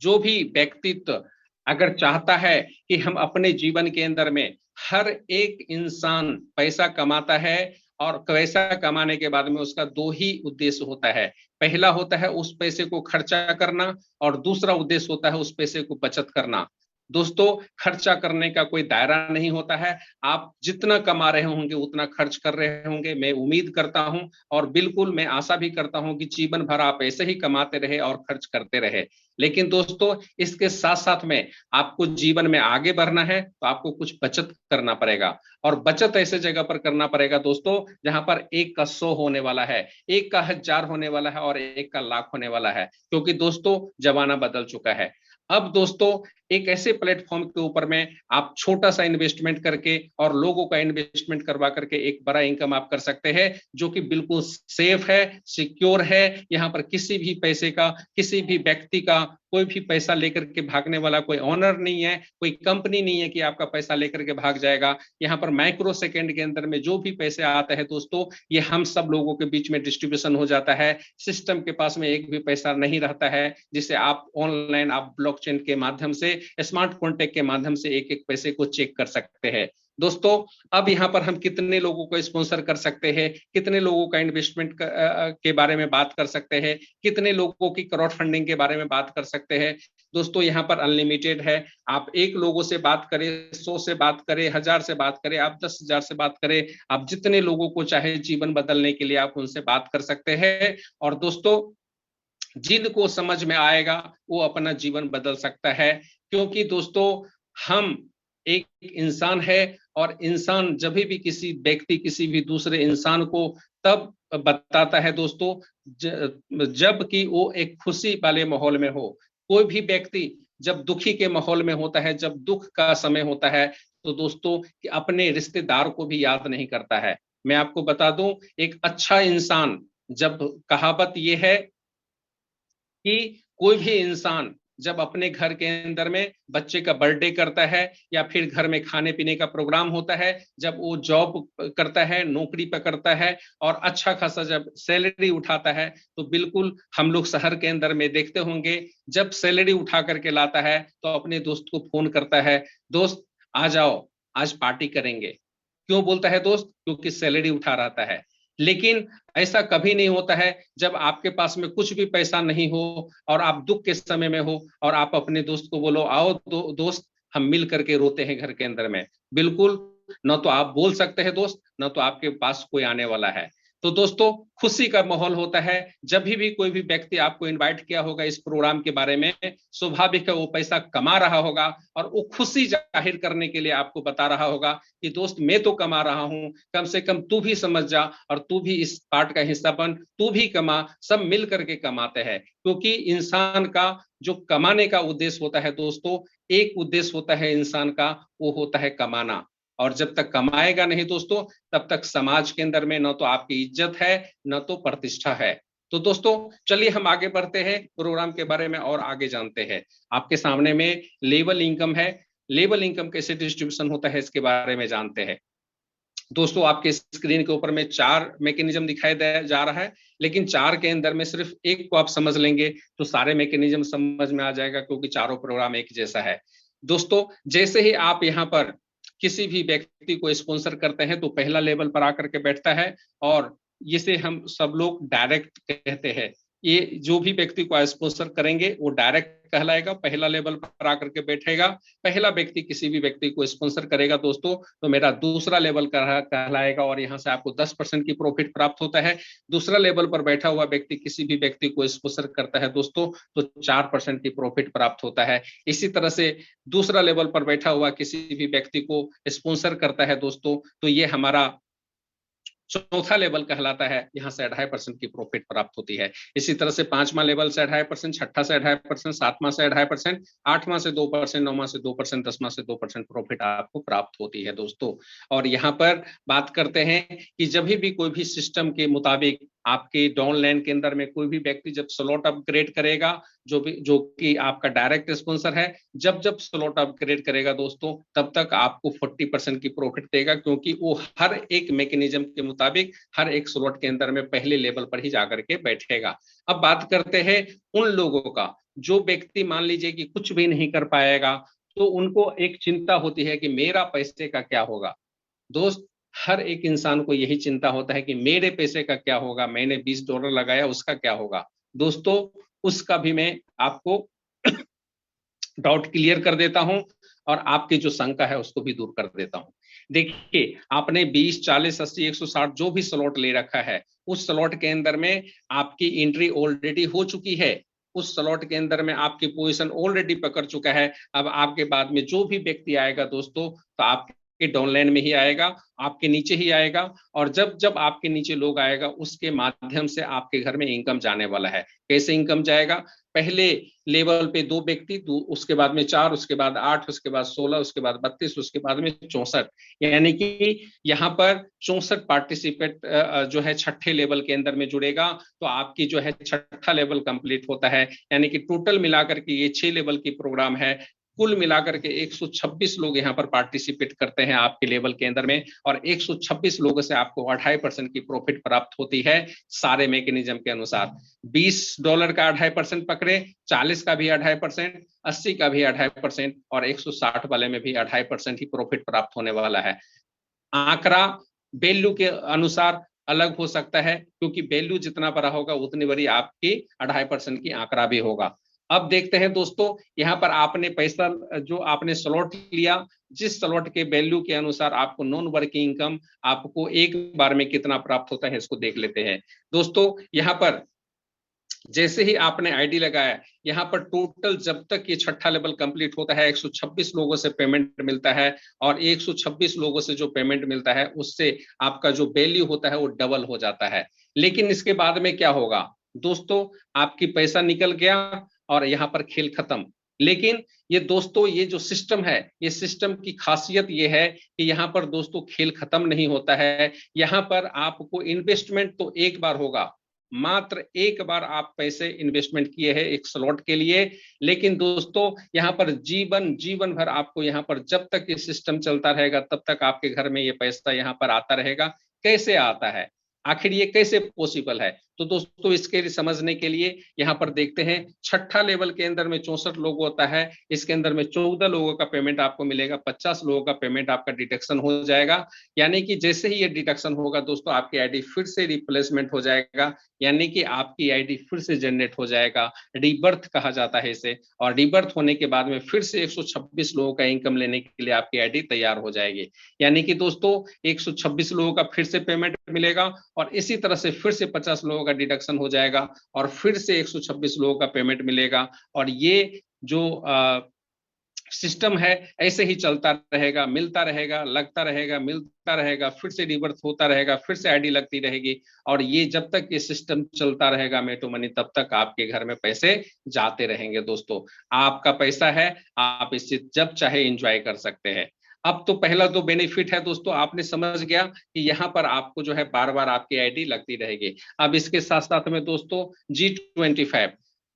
जो भी व्यक्तित्व अगर चाहता है कि हम अपने जीवन के अंदर में, हर एक इंसान पैसा कमाता है और पैसा कमाने के बाद में उसका 2 ही उद्देश्य होता है। पहला होता है उस पैसे को खर्चा करना और दूसरा उद्देश्य होता है उस पैसे को बचत करना। दोस्तों खर्चा करने का कोई दायरा नहीं होता है, आप जितना कमा रहे होंगे उतना खर्च कर रहे होंगे, मैं उम्मीद करता हूं और बिल्कुल मैं आशा भी करता हूं कि जीवन भर आप ऐसे ही कमाते रहे और खर्च करते रहे। लेकिन दोस्तों इसके साथ साथ में आपको जीवन में आगे बढ़ना है तो आपको कुछ बचत करना पड़ेगा, और बचत ऐसे जगह पर करना पड़ेगा दोस्तों जहां पर 1 का 100 होने वाला है, 1 का 1000 होने वाला है और 1 का लाख होने वाला है, क्योंकि दोस्तों जमाना बदल चुका है। अब दोस्तों एक ऐसे प्लेटफॉर्म के ऊपर में आप छोटा सा इन्वेस्टमेंट करके और लोगों का इन्वेस्टमेंट करवा करके एक बड़ा इनकम आप कर सकते हैं, जो कि बिल्कुल सेफ है, सिक्योर है। यहाँ पर किसी भी पैसे का, किसी भी व्यक्ति का कोई भी पैसा लेकर के भागने वाला कोई ऑनर नहीं है, कोई कंपनी नहीं है कि आपका पैसा लेकर के भाग जाएगा। यहाँ पर माइक्रो सेकेंड के अंदर में जो भी पैसे आते हैं दोस्तों, ये हम सब लोगों के बीच में डिस्ट्रीब्यूशन हो जाता है। सिस्टम के पास में एक भी पैसा नहीं रहता है जिसे आप ऑनलाइन, आप ब्लॉकचेन के माध्यम से, स्मार्ट कॉन्ट्रैक्ट के माध्यम से एक एक पैसे को चेक कर सकते हैं। दोस्तों अब यहाँ पर हम कितने लोगों को स्पॉन्सर कर सकते हैं, कितने लोगों का इन्वेस्टमेंट के बारे में बात कर सकते हैं, कितने लोगों की क्राउड फंडिंग के बारे में बात कर सकते हैं। दोस्तों यहाँ पर अनलिमिटेड है, आप 1 लोगों से बात करें, 100 से बात करें, 1000 से बात करें, आप 10,000 से बात करें, आप जितने लोगों को चाहे जीवन बदलने के लिए आप उनसे बात कर सकते हैं। और दोस्तों जिनको समझ में आएगा वो अपना जीवन बदल सकता है, क्योंकि दोस्तों हम एक इंसान है और इंसान जब भी किसी व्यक्ति, किसी भी दूसरे इंसान को तब बताता है दोस्तों जब कि वो एक खुशी वाले माहौल में हो। कोई भी व्यक्ति जब दुखी के माहौल में होता है, जब दुख का समय होता है, तो दोस्तों कि अपने रिश्तेदार को भी याद नहीं करता है। मैं आपको बता दूं, एक अच्छा इंसान, जब कहावत ये है कि कोई भी इंसान जब अपने घर के अंदर में बच्चे का बर्थडे करता है या फिर घर में खाने पीने का प्रोग्राम होता है, जब वो जॉब करता है, नौकरी पकड़ता है और अच्छा खासा जब सैलरी उठाता है, तो बिल्कुल हम लोग शहर के अंदर में देखते होंगे, जब सैलरी उठा करके लाता है तो अपने दोस्त को फोन करता है, दोस्त आ जाओ आज पार्टी करेंगे। क्यों बोलता है दोस्त? क्योंकि सैलरी उठा रहता है। लेकिन ऐसा कभी नहीं होता है जब आपके पास में कुछ भी पैसा नहीं हो और आप दुख के समय में हो और आप अपने दोस्त को बोलो आओ दोस्त हम मिल करके रोते हैं घर के अंदर में। बिल्कुल, न तो आप बोल सकते हैं दोस्त, न तो आपके पास कोई आने वाला है। तो दोस्तों खुशी का माहौल होता है जब भी कोई भी व्यक्ति आपको इनवाइट किया होगा इस प्रोग्राम के बारे में, स्वाभाविक है वो पैसा कमा रहा होगा और वो खुशी जाहिर करने के लिए आपको बता रहा होगा कि दोस्त मैं तो कमा रहा हूं, कम से कम तू भी समझ जा और तू भी इस पार्ट का हिस्सा बन, तू भी कमा, सब मिल करके कमाते हैं। क्योंकि इंसान का जो कमाने का उद्देश्य होता है दोस्तों, एक उद्देश्य होता है इंसान का, वो होता है कमाना। और जब तक कमाएगा नहीं दोस्तों, तब तक समाज के अंदर में न तो आपकी इज्जत है, न तो प्रतिष्ठा है। तो दोस्तों चलिए हम आगे बढ़ते हैं, प्रोग्राम के बारे में और आगे जानते हैं। आपके सामने में लेवल इनकम है, लेवल इनकम कैसे डिस्ट्रीब्यूशन होता है इसके बारे में जानते हैं। दोस्तों आपके स्क्रीन के ऊपर में 4 मैकेनिज्म दिखाई जा रहा है, लेकिन 4 के अंदर में सिर्फ एक को आप समझ लेंगे तो सारे मैकेनिज्म समझ में आ जाएगा, क्योंकि चारों प्रोग्राम एक जैसा है। दोस्तों जैसे ही आप यहाँ पर किसी भी व्यक्ति को स्पॉन्सर करते हैं तो पहला लेवल पर आकर के बैठता है और इसे हम सब लोग डायरेक्ट कहते हैं। ये जो भी व्यक्ति को स्पॉन्सर करेंगे वो डायरेक्ट कहलाएगा, पहला लेवल पर आकर के बैठेगा। पहला व्यक्ति किसी भी व्यक्ति को स्पॉन्सर करेगा दोस्तों तो मेरा दूसरा लेवल कहलाएगा, और यहाँ से आपको 10% की प्रॉफिट प्राप्त होता है। दूसरा लेवल पर बैठा हुआ व्यक्ति किसी भी व्यक्ति को स्पॉन्सर करता है दोस्तों तो 4% की प्रॉफिट प्राप्त होता है। इसी तरह से दूसरा लेवल पर बैठा हुआ किसी भी व्यक्ति को स्पॉन्सर करता है दोस्तों तो ये हमारा चौथा लेवल कहलाता है, यहाँ से 2.5% की प्रॉफिट प्राप्त होती है। इसी तरह से 5वां लेवल से 2.5%, छठा से 2.5%, 7वां से 2.5%, 8वां से 2%, 9वां से 2%, 10वां से 2% प्रॉफिट आपको प्राप्त होती है दोस्तों। और यहाँ पर बात करते हैं कि जब भी कोई भी सिस्टम के मुताबिक आपके डाउनलाइन के अंदर में कोई भी व्यक्ति जब स्लॉट अपग्रेड करेगा, जो कि आपका डायरेक्ट स्पॉन्सर है, जब स्लॉट अपग्रेड करेगा दोस्तों तब तक आपको 40% की प्रॉफिट देगा, क्योंकि वो हर एक मैकेनिज्म के मुताबिक हर एक स्लॉट के अंदर में पहले लेवल पर ही जाकर के बैठेगा। अब बात करते हैं उन लोगों का जो व्यक्ति मान लीजिए कि कुछ भी नहीं कर पाएगा, तो उनको एक चिंता होती है कि मेरा पैसे का क्या होगा। दोस्त, हर एक इंसान को यही चिंता होता है कि मेरे पैसे का क्या होगा, मैंने $20 लगाया उसका क्या होगा। दोस्तों, उसका भी मैं आपको डाउट क्लियर कर देता हूं और आपकी जो शंका है उसको भी दूर कर देता हूं। देखिए, आपने 20, 40, 80, 160 जो भी स्लॉट ले रखा है, उस स्लॉट के अंदर में आपकी एंट्री ऑलरेडी हो चुकी है, उस स्लॉट के अंदर में आपकी पोजीशन ऑलरेडी पकड़ चुका है। अब आपके बाद में जो भी व्यक्ति आएगा दोस्तों तो आपके डाउनलाइन में ही आएगा, आपके नीचे ही आएगा, और जब आपके नीचे लोग आएगा उसके माध्यम से आपके घर में इनकम जाने वाला है। कैसे इनकम जाएगा? पहले लेवल पे 2 व्यक्ति, उसके बाद में 4, उसके बाद 8, उसके बाद 16, उसके बाद 32, उसके बाद में 64, यानी कि यहाँ पर 64 पार्टिसिपेट जो है छठे लेवल के अंदर में जुड़ेगा तो आपकी जो है छठा लेवल कंप्लीट होता है। यानी कि टोटल मिलाकर के ये 6 लेवल की प्रोग्राम है। कुल मिलाकर के 126 लोग यहाँ पर पार्टिसिपेट करते हैं आपके लेवल के अंदर में, और 126 लोगों से आपको 2.5% की प्रॉफिट प्राप्त होती है सारे मैकेनिज्म के अनुसार। $20 का 2.5% पकड़े, 40 का भी 2.5%, 80 का भी 2.5% और 160 वाले में भी 2.5% ही प्रॉफिट प्राप्त होने वाला है। आंकड़ा वैल्यू के अनुसार अलग हो सकता है, क्योंकि वैल्यू जितना बड़ा होगा उतनी बड़ी आपकी 2.5% की आंकड़ा भी होगा। अब देखते हैं दोस्तों, यहाँ पर आपने पैसा जो आपने स्लॉट लिया, जिस स्लॉट के वैल्यू के अनुसार आपको नॉन वर्किंग इनकम आपको एक बार में कितना प्राप्त होता है इसको देख लेते हैं। दोस्तों, यहाँ पर जैसे ही आपने आईडी लगाया, यहाँ पर टोटल जब तक ये छठा लेवल कंप्लीट होता है 126 लोगों से पेमेंट मिलता है, और 126 लोगों से जो पेमेंट मिलता है उससे आपका जो वैल्यू होता है वो डबल हो जाता है। लेकिन इसके बाद में क्या होगा दोस्तों, आपकी पैसा निकल गया और यहाँ पर खेल खत्म। लेकिन ये दोस्तों, ये जो सिस्टम है, ये सिस्टम की खासियत ये है कि यहाँ पर दोस्तों खेल खत्म नहीं होता है। यहाँ पर आपको इन्वेस्टमेंट तो एक बार होगा, मात्र एक बार आप पैसे इन्वेस्टमेंट किए हैं एक स्लॉट के लिए, लेकिन दोस्तों यहाँ पर जीवन भर आपको यहाँ पर जब तक ये सिस्टम चलता रहेगा तब तक आपके घर में ये पैसा यहाँ पर आता रहेगा। कैसे आता है, आखिर ये कैसे पॉसिबल है? तो दोस्तों, इसके लिए समझने के लिए यहाँ पर देखते हैं। छठा लेवल के अंदर में 64 लोग होता है, इसके अंदर में 14 लोगों का पेमेंट आपको मिलेगा, 50 लोगों का पेमेंट आपका डिडक्शन हो जाएगा। यानी कि जैसे ही ये डिडक्शन होगा दोस्तों, आपकी आईडी फिर से रिप्लेसमेंट हो जाएगा, यानी कि आपकी आईडी फिर से जनरेट हो जाएगा। रीबर्थ कहा जाता है इसे, और रीबर्थ होने के बाद में फिर से 126 लोगों का इनकम लेने के लिए आपकी आईडी तैयार हो जाएगी। यानी कि दोस्तों 126 लोगों का फिर से पेमेंट मिलेगा, और इसी तरह से फिर से 50 लोगों का डिडक्शन हो जाएगा, और फिर से 126 लोगों का पेमेंट मिलेगा। और ये जो सिस्टम है ऐसे ही चलता रहेगा, मिलता रहेगा, लगता रहेगा, मिलता रहेगा, फिर से रिवर्स होता रहेगा, फिर से आईडी लगती रहेगी, और ये जब तक ये सिस्टम चलता रहेगा मेटो मनी, तब तक आपके घर में पैसे जाते रहेंगे। दोस्तों, आपका पैसा है, आप इससे जब चाहे एंजॉय कर सकते हैं। अब तो पहला तो बेनिफिट है दोस्तों, आपने समझ गया कि यहाँ पर आपको जो है बार बार आपकी आईडी लगती रहेगी। अब इसके साथ साथ में दोस्तों G25,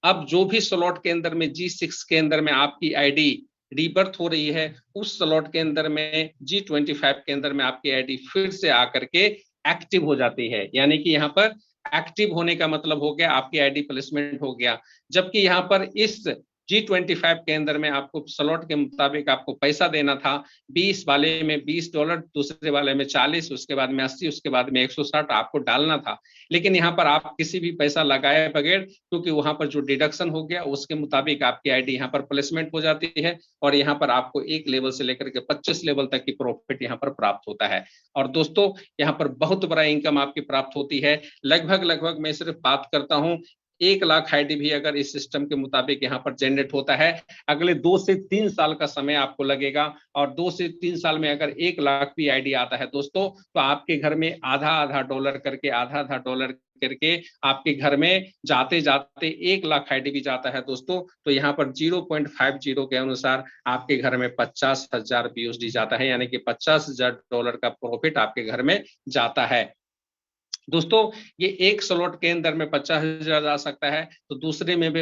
अब जो भी स्लॉट के अंदर में G6 के अंदर में आपकी आईडी रीबर्थ हो रही है, उस स्लॉट के अंदर में G25 के अंदर में आपकी आईडी फिर से आकर के एक्टिव हो जाती है। यानी कि यहाँ पर एक्टिव होने का मतलब हो गया आपकी आईडी प्लेसमेंट हो गया। जबकि यहाँ पर इस G25 के अंदर में आपको स्लॉट के मुताबिक आपको पैसा देना था, 20 वाले में $20, दूसरे वाले में 40, उसके बाद में 80, उसके बाद में 160 आपको डालना था। लेकिन यहाँ पर आप किसी भी पैसा लगाए बगैर, क्योंकि वहां पर जो डिडक्शन हो गया उसके मुताबिक आपकी आईडी यहाँ पर प्लेसमेंट हो जाती है और यहाँ पर आपको 1 लेवल से लेकर के 25 लेवल तक की प्रॉफिट यहाँ पर प्राप्त होता है। और दोस्तों यहाँ पर बहुत बड़ा इनकम आपकी प्राप्त होती है। लगभग मैं सिर्फ बात करता हूँ 1 लाख आईडी भी अगर इस सिस्टम के मुताबिक यहाँ पर जनरेट होता है, अगले 2 से 3 साल का समय आपको लगेगा और 2 से 3 साल में अगर 1 लाख भी आईडी आता है दोस्तों, तो आपके घर में आधा डॉलर करके आपके घर में जाते जाते 1 लाख आईडी भी जाता है दोस्तों, तो यहाँ पर 0.50 के अनुसार आपके घर में 50,000 BUSD जाता है, यानी कि $50,000 का प्रॉफिट आपके घर में जाता है। दोस्तों ये एक स्लॉट के अंदर में 50,000 जा सकता है, तो दूसरे में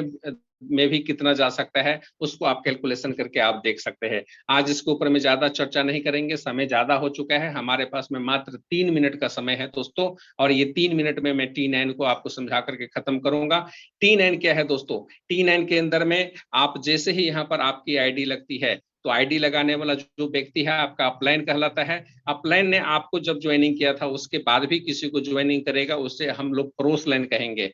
भी कितना जा सकता है, उसको आप कैलकुलेशन करके आप देख सकते हैं। आज इसके ऊपर में ज्यादा चर्चा नहीं करेंगे, समय ज्यादा हो चुका है, हमारे पास में मात्र 3 मिनट का समय है दोस्तों, और ये 3 मिनट में मैं T9 को आपको समझा करके खत्म करूंगा। T9 क्या है दोस्तों? T9 के अंदर में आप जैसे ही यहाँ पर आपकी आईडी लगती है, तो आईडी लगाने वाला जो व्यक्ति है आपका अपलाइन कहलाता है। अपलाइन ने आपको जब ज्वाइनिंग किया था उसके बाद भी किसी को ज्वाइनिंग करेगा, उससे हम लोग क्रॉस लाइन कहेंगे।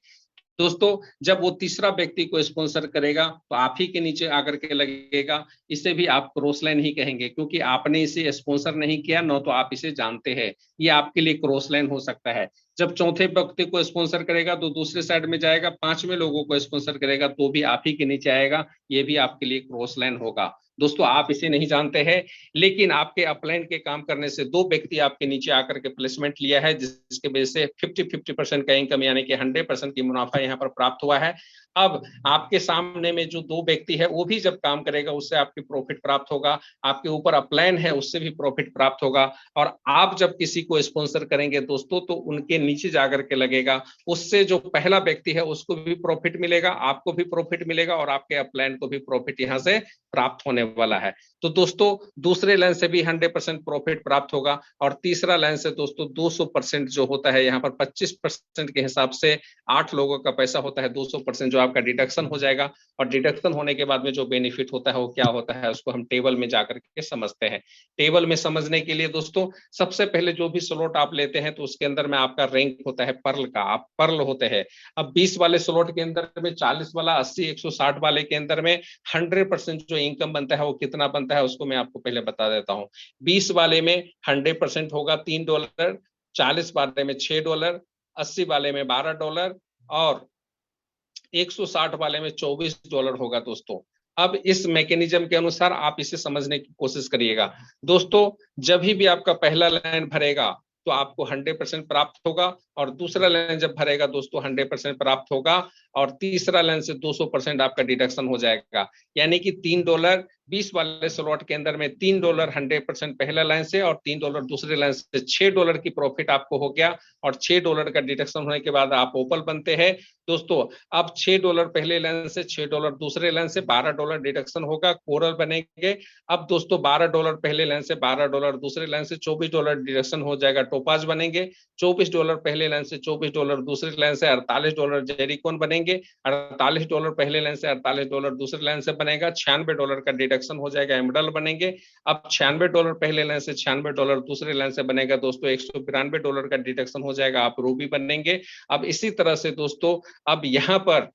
दोस्तों जब वो तीसरा व्यक्ति को स्पॉन्सर करेगा तो आप ही के नीचे आकर के लगेगा, इसे भी आप क्रॉस लाइन ही कहेंगे, क्योंकि आपने इसे स्पॉन्सर नहीं किया, न तो आप इसे जानते हैं, ये आपके लिए क्रॉस लाइन हो सकता है। जब चौथे व्यक्ति को स्पॉन्सर करेगा तो दूसरे साइड में जाएगा, 5वें लोगों को स्पॉन्सर करेगा तो भी आप ही के नीचे आएगा, ये भी आपके लिए क्रॉस लाइन होगा। दोस्तों आप इसे नहीं जानते हैं, लेकिन आपके अपलाइन के काम करने से 2 व्यक्ति आपके नीचे आकर के प्लेसमेंट लिया है, जिसके वजह से 50% का इनकम यानी कि 100% की मुनाफा यहाँ पर प्राप्त हुआ है। अब आपके सामने में जो 2 व्यक्ति है वो भी जब काम करेगा उससे आपकी प्रॉफिट प्राप्त होगा, आपके ऊपर अपलाइन है उससे भी प्रॉफिट प्राप्त होगा, और आप जब किसी को स्पॉन्सर करेंगे दोस्तों तो उनके नीचे जाकर के लगेगा, उससे जो पहला व्यक्ति है उसको भी प्रॉफिट मिलेगा, आपको भी प्रॉफिट मिलेगा और आपके अपलाइन को भी प्रॉफिट यहाँ से प्राप्त होने वाला है। तो दोस्तों दूसरे लाइन से भी 100% प्रॉफिट प्राप्त होगा, और तीसरा लाइन से दोस्तों 200% जो होता है, यहाँ पर 25% के हिसाब से 8 लोगों का पैसा होता है, 200% जो आपका डिडक्शन हो जाएगा, और डिडक्शन होने के बाद में जो बेनिफिट होता है वो क्या होता है उसको हम टेबल में जाकर के समझते हैं। टेबल में समझने के लिए दोस्तों सबसे पहले जो भी स्लॉट आप लेते हैं तो उसके अंदर में आपका रैंक होता है पर्ल का, आप पर्ल होते हैं। अब 20 वाले स्लॉट के अंदर में 40 वाला, 80, 160 वाले के अंदर में 100% जो इनकम बनता है वो कितना बनता है उसको मैं आपको पहले बता देता हूँ। 20 वाले में 100% होगा $3, 40 वाले में $6, 80 वाले में $12 और 160 वाले में $24 होगा दोस्तों। अब इस मैकेनिज्म के अनुसार आप इसे समझने की कोशिश करिएगा। दोस्तों जब भी आपका पहला लाइन भरेगा तो आपको 100% प्राप्त होगा, और दूसरा लाइन जब भरेगा दोस्तों 100% प्राप्त होगा, और तीसरा लाइन से 200% आपका डिडक्शन हो जाएगा, यानी कि $3 20 वाले स्लॉट के अंदर में $3 100% पहला लाइन से और $3 दूसरे लाइन से, $6 की प्रॉफिट आपको हो गया, और $6 का डिडक्शन होने के बाद आप ओपल बनते हैं दोस्तों। अब $6 पहले लाइन से, $6 दूसरे लाइन से, $12 डिडक्शन होगा, कोरल बनेंगे। अब दोस्तों $12 पहले लाइन से, $12 दूसरे लाइन से, $24 डिडक्शन हो जाएगा, टोपाज बनेंगे। $24 पहले लाइन से, $24 दूसरे लाइन से, $48 जेरिकॉन बनेंगे। $48 पहले लाइन से, $48 दूसरे लाइन से बनेगा, $96 का डिडक्शन हो जाएगा, एमडल बनेंगे। अब $96 पहले लाइन से, $96 दूसरे लाइन से बनेगा दोस्तों, $192 का डिडक्शन हो जाएगा, आप रूबी बनेंगे। अब इसी तरह से दोस्तों अब यहाँ पर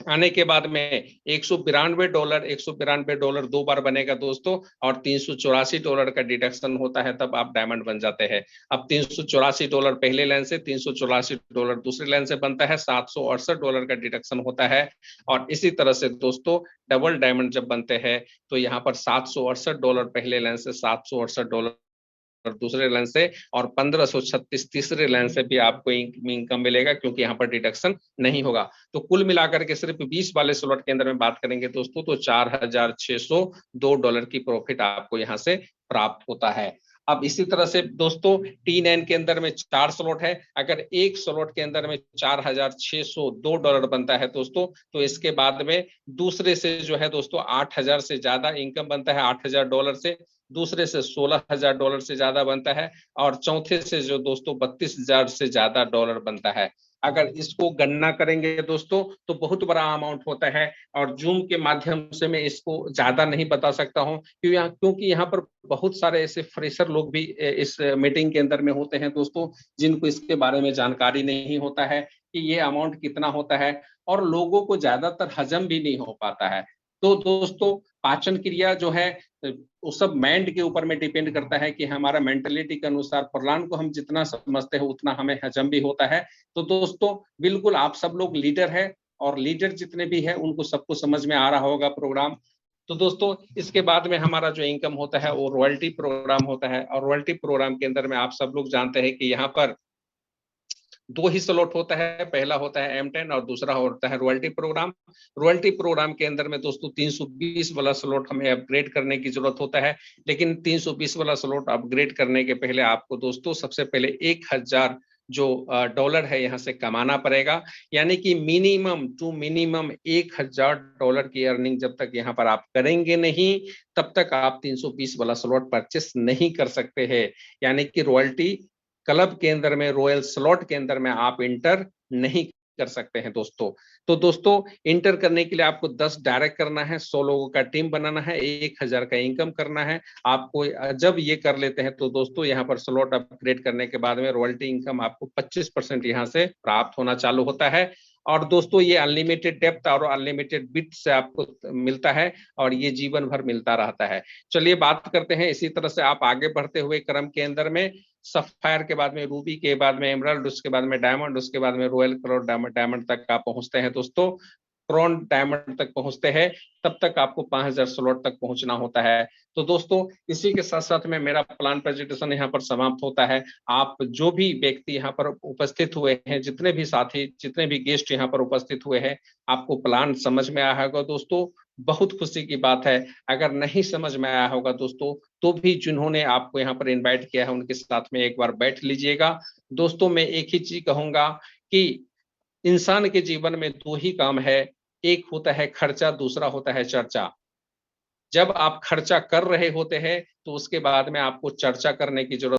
आने के बाद में $192 2 बार बनेगा दोस्तों, और $384 का डिडक्शन होता है, तब आप डायमंड बन जाते हैं। अब $384 पहले लाइन से, $384 दूसरी लाइन से बनता है, $768 का डिडक्शन होता है, और इसी तरह से दोस्तों डबल डायमंड जब बनते हैं तो यहाँ पर $768 पहले लाइन से, $768 और दूसरे लाइन से, और 1536 तीसरे लाइन से भी आपको इनकम मिलेगा, क्योंकि यहाँ पर डिडक्शन नहीं होगा। तो कुल मिलाकर के सिर्फ 20 वाले स्लॉट के अंदर में बात करेंगे दोस्तों तो $4,602 की प्रॉफिट आपको यहाँ से प्राप्त होता है। अब इसी तरह से दोस्तों T9 के अंदर में 4 स्लॉट है, अगर एक स्लॉट के अंदर में $4,602 बनता है दोस्तों, तो इसके बाद में दूसरे से जो है दोस्तों 8,000 से ज्यादा इनकम बनता है, $8,000 से। दूसरे से $16,000 से ज्यादा बनता है और चौथे से जो दोस्तों 32,000 से ज्यादा डॉलर बनता है। अगर इसको गणना करेंगे दोस्तों तो बहुत बड़ा अमाउंट होता है और जूम के माध्यम से मैं इसको ज्यादा नहीं बता सकता हूं क्योंकि यहाँ पर बहुत सारे ऐसे फ्रेशर लोग भी इस मीटिंग के अंदर में होते हैं दोस्तों, जिनको इसके बारे में जानकारी नहीं होता है कि ये अमाउंट कितना होता है और लोगों को ज्यादातर हजम भी नहीं हो पाता है। तो दोस्तों पाचन क्रिया जो है वो सब माइंड के ऊपर में डिपेंड करता है कि हमारा मेंटेलिटी के अनुसार प्लान को हम जितना समझते हैं उतना हमें हजम भी होता है। तो दोस्तों बिल्कुल आप सब लोग लीडर है और लीडर जितने भी है उनको सबको समझ में आ रहा होगा प्रोग्राम। तो दोस्तों इसके बाद में हमारा जो इनकम होता है वो रॉयल्टी प्रोग्राम होता है और रॉयल्टी प्रोग्राम के अंदर में आप सब लोग जानते हैं कि यहाँ पर दो ही स्लॉट होता है, पहला होता है M10 और दूसरा होता है रॉयल्टी प्रोग्राम। रॉयल्टी प्रोग्राम के अंदर में दोस्तों 320 वाला स्लॉट हमें अपग्रेड करने की जरूरत होता है, लेकिन 320 वाला स्लॉट अपग्रेड करने के पहले आपको दोस्तों सबसे पहले 1000 जो डॉलर है यहाँ से कमाना पड़ेगा, यानी कि मिनिमम टू मिनिमम $1000 की अर्निंग जब तक यहाँ पर आप करेंगे नहीं तब तक आप 320 वाला स्लॉट परचेस नहीं कर सकते हैं। यानी कि रॉयल्टी क्लब के अंदर में रॉयल स्लॉट के अंदर में आप इंटर नहीं कर सकते हैं दोस्तों। तो दोस्तों इंटर करने के लिए आपको 10 डायरेक्ट करना है, 100 लोगों का टीम बनाना है, 1000 का इनकम करना है आपको। जब ये कर लेते हैं तो दोस्तों यहाँ पर स्लॉट अपग्रेड करने के बाद में रॉयल्टी इनकम आपको 25% यहाँ से प्राप्त होना चालू होता है। और दोस्तों ये अनलिमिटेड डेप्थ और अनलिमिटेड बिट से आपको मिलता है और ये जीवन भर मिलता रहता है। चलिए बात करते हैं इसी तरह से आप आगे बढ़ते हुए क्रम के अंदर में सफायर के बाद में रूबी के बाद में एमराल्ड उसके बाद में डायमंड उसके बाद में रॉयल क्राउन डायमंड तक आप पहुंचते हैं दोस्तों। क्राउन डायमंड तक पहुंचते हैं तब तक आपको 5000 स्लॉट तक पहुंचना होता है। तो दोस्तों इसी के साथ साथ में मेरा प्लान प्रेजेंटेशन यहाँ पर समाप्त होता है। आप जो भी व्यक्ति यहाँ पर उपस्थित हुए हैं, जितने भी साथी जितने भी गेस्ट यहाँ पर उपस्थित हुए हैं, आपको प्लान समझ में आया होगा दोस्तों। बहुत खुशी की बात है। अगर नहीं समझ में आया होगा दोस्तों तो भी जिन्होंने आपको यहाँ पर इनवाइट किया है उनके साथ में एक बार बैठ लीजिएगा। दोस्तों मैं एक ही चीज कहूंगा कि इंसान के जीवन में दो ही काम है, एक होता है खर्चा, दूसरा होता है चर्चा। जब आप खर्चा कर रहे होते हैं तो उसके बाद में आपको चर्चा करने की जरूरत